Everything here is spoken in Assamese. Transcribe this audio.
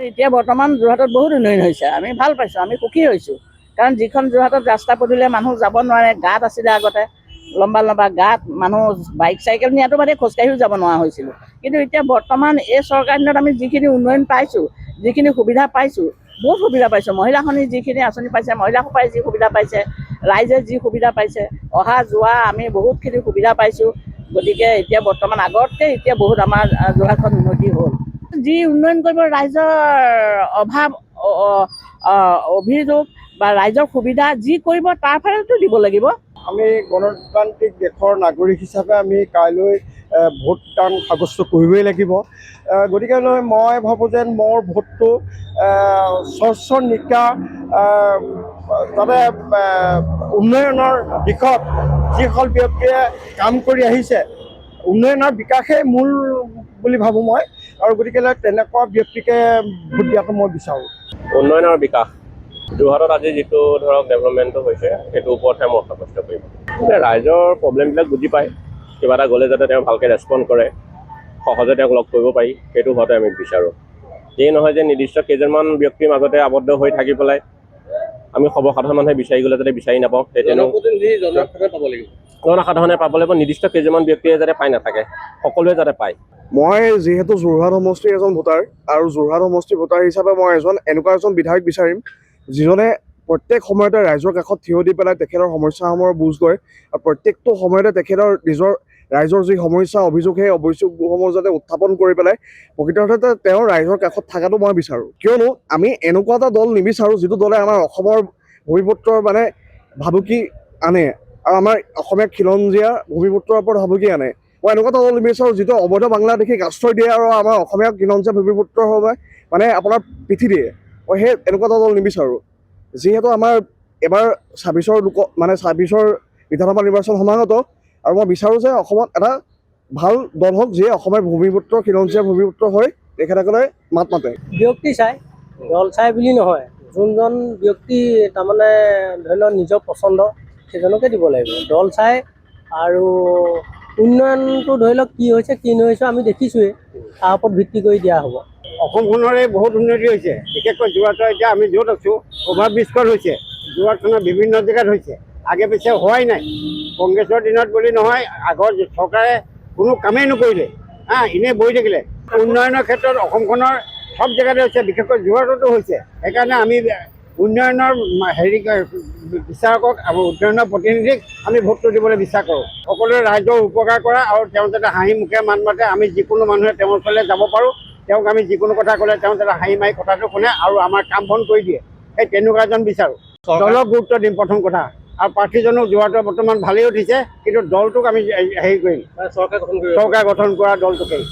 এতিয়া বৰ্তমান যোৰহাটত বহুত উন্নয়ন হৈছে, আমি ভাল পাইছোঁ, আমি সুখী হৈছোঁ। কাৰণ যিখন যোৰহাটত ৰাস্তা পদূলিয়ে মানুহ যাব নোৱাৰে, গাঁত আছিলে আগতে লম্বা লম্বা গাঁত, মানুহ বাইক চাইকেল নিয়াটো বাদে খোজকাঢ়িও যাব নোৱাৰা হৈছিলোঁ। কিন্তু এতিয়া বৰ্তমান এই চৰকাৰ দিনত আমি যিখিনি উন্নয়ন পাইছোঁ, যিখিনি সুবিধা পাইছোঁ, বহুত সুবিধা পাইছোঁ। মহিলাখনি যিখিনি আঁচনি পাইছে, মহিলাসকলে যি সুবিধা পাইছে, ৰাইজে যি সুবিধা পাইছে, অহা যোৱা আমি বহুতখিনি সুবিধা পাইছোঁ। গতিকে এতিয়া বৰ্তমান আগতকৈ এতিয়া বহুত আমাৰ যোৰহাটখন উন্নতি হ'ল। যি উন্নয়ন কৰিব ৰাইজৰ অভাৱ অভিযোগ বা ৰাইজৰ সুবিধা যি কৰিব তাৰ ফালেতো দিব লাগিব। আমি গণতান্ত্ৰিক দেশৰ নাগৰিক হিচাপে আমি কাইলৈ ভোটদান সাব্যস্ত কৰিবই লাগিব। গতিকেলৈ মই ভাবোঁ যে মোৰ ভোটটো স্বচ্ছ নিকা যাতে উন্নয়নৰ দিশত যিসকল ব্যক্তিয়ে কাম কৰি আহিছে, উন্নয়নৰ বিকাশেই মূল বুলি ভাবোঁ মই, আৰু গতিকেলৈ তেনেকুৱা ব্যক্তিকে ভোট দিয়াটো মই বিচাৰোঁ। উন্নয়নৰ বিকাশ যোৰহাটত আজি যিটো ধৰক ডেভেলপমেণ্টটো হৈছে সেইটোৰ ওপৰতহে মই সাব্যস্ত কৰিম। ৰাইজৰ প্ৰব্লেমবিলাক বুজি পায়, কিবা এটা গ'লে যাতে তেওঁ ভালকৈ ৰেচপণ্ড কৰে, সহজে তেওঁক লগ কৰিব পাৰি, সেইটো হোৱাটো আমি বিচাৰোঁ। এই নহয় যে নিৰ্দিষ্ট কেইজনমান ব্যক্তিৰ মাজতে আবদ্ধ হৈ থাকি পেলাই আমি সৰ্বসাধাৰণ মানুহে বিচাৰি গ'লে যাতে বিচাৰি নাপাওঁ, জনসাধাৰণে পাব লাগিব। নিৰ্দিষ্ট কেইজনমান ব্যক্তিয়ে যাতে পাই নাথাকে, সকলোৱে যাতে পায়। মই যিহেতু যোৰহাট সমষ্টিৰ এজন ভোটাৰ, আৰু যোৰহাট সমষ্টিৰ ভোটাৰ হিচাপে মই এনেকুৱা এজন বিধায়ক বিচাৰিম যিজনে প্ৰত্যেক সময়তে ৰাইজৰ কাষত থিয় দি পেলাই তেখেতৰ সমস্যাসমূহৰ বুজ লয়, আৰু প্ৰত্যেকটো সময়তে তেখেতৰ ৰাইজৰ যি সমস্যা অভিযোগ, সেই অভিযোগসমূহ যাতে উত্থাপন কৰি পেলাই প্ৰকৃতাৰ্থতে তেওঁ ৰাইজৰ কাষত থকাটো মই বিচাৰোঁ। কিয়নো আমি এনেকুৱা এটা দল নিবিচাৰোঁ যিটো দলে আমাৰ অসমৰ ভূমিপুত্ৰৰ ভাবুকি আনে, আৰু আমাৰ অসমীয়া খিলঞ্জীয়া ভূমিপুত্ৰৰ ওপৰত ভাবুকি আনে। মই এনেকুৱা এটা দল নিবিচাৰোঁ যিটো অবৈধ বাংলাদেশীক আশ্ৰয় দিয়ে আৰু আমাৰ অসমীয়া খিলঞ্জীয়া ভূমিপুত্ৰৰ বাবে আপোনাৰ পিঠি দিয়ে। মই এনেকুৱা এটা দল নিবিচাৰোঁ। যিহেতু আমাৰ এবাৰ ২৬ৰ বিধানসভা নিৰ্বাচন সমাগত, আৰু মই বিচাৰোঁ যে অসমত এটা ভাল দল হওক যিয়ে অসমৰ ভূমিপুত্ৰ খিলঞ্জীয়া ভূমিপুত্ৰ হৈ তেখেতসকলে মাত মাতে। ব্যক্তি চাই, দল চাই বুলি নহয়, যোনজন ব্যক্তি তাৰমানে ধৰি লওক নিজৰ পচন্দ সেইজনকে দিব লাগিব। দল চাই আৰু উন্নয়নটো ধৰি লওক কি হৈছে কি নহৈছে আমি দেখিছোঁৱেই, তাৰ ওপৰত ভিত্তি কৰি দিয়া হ'ব। অসমখনৰে বহুত উন্নতি হৈছে, বিশেষকৈ যোৰহাটৰ এতিয়া আমি য'ত আছোঁ অভাৰব্ৰিজখন হৈছে, যোৰহাটখনৰ বিভিন্ন জেগাত হৈছে, আগে পিছে হোৱাই নাই। কংগ্ৰেছৰ দিনত বুলি নহয়, আগৰ চৰকাৰে কোনো কামেই নকৰিলে, এনেই বহি থাকিলে। উন্নয়নৰ ক্ষেত্ৰত অসমখনৰ সব জেগাতে হৈছে, বিশেষকৈ যোৰহাটতো হৈছে। সেইকাৰণে আমি উন্নয়নৰ বিচাৰকক আৰু উন্নয়নৰ প্ৰতিনিধিক আমি ভোটটো দিবলৈ বিচাৰ কৰোঁ। সকলোৱে ৰাইজৰ উপকাৰ কৰা আৰু তেওঁ যাতে হাঁহি মুখে মান মাতে, আমি যিকোনো মানুহে তেওঁৰ ওচৰলৈ যাব পাৰোঁ, তেওঁক আমি যিকোনো কথা ক'লে তেওঁ যাতে হাঁহি মাৰি কথাটো শুনে আৰু আমাৰ কাম বন কৰি দিয়ে, সেই তেনেকুৱা এজন বিচাৰোঁ। দলক গুৰুত্ব দিম প্ৰথম কথা, আৰু প্ৰাৰ্থীজনো যোৰহাটৰ বৰ্তমান ভালেই উঠিছে, কিন্তু দলটোক আমি কৰিম, চৰকাৰ গঠন কৰা দলটোকেই।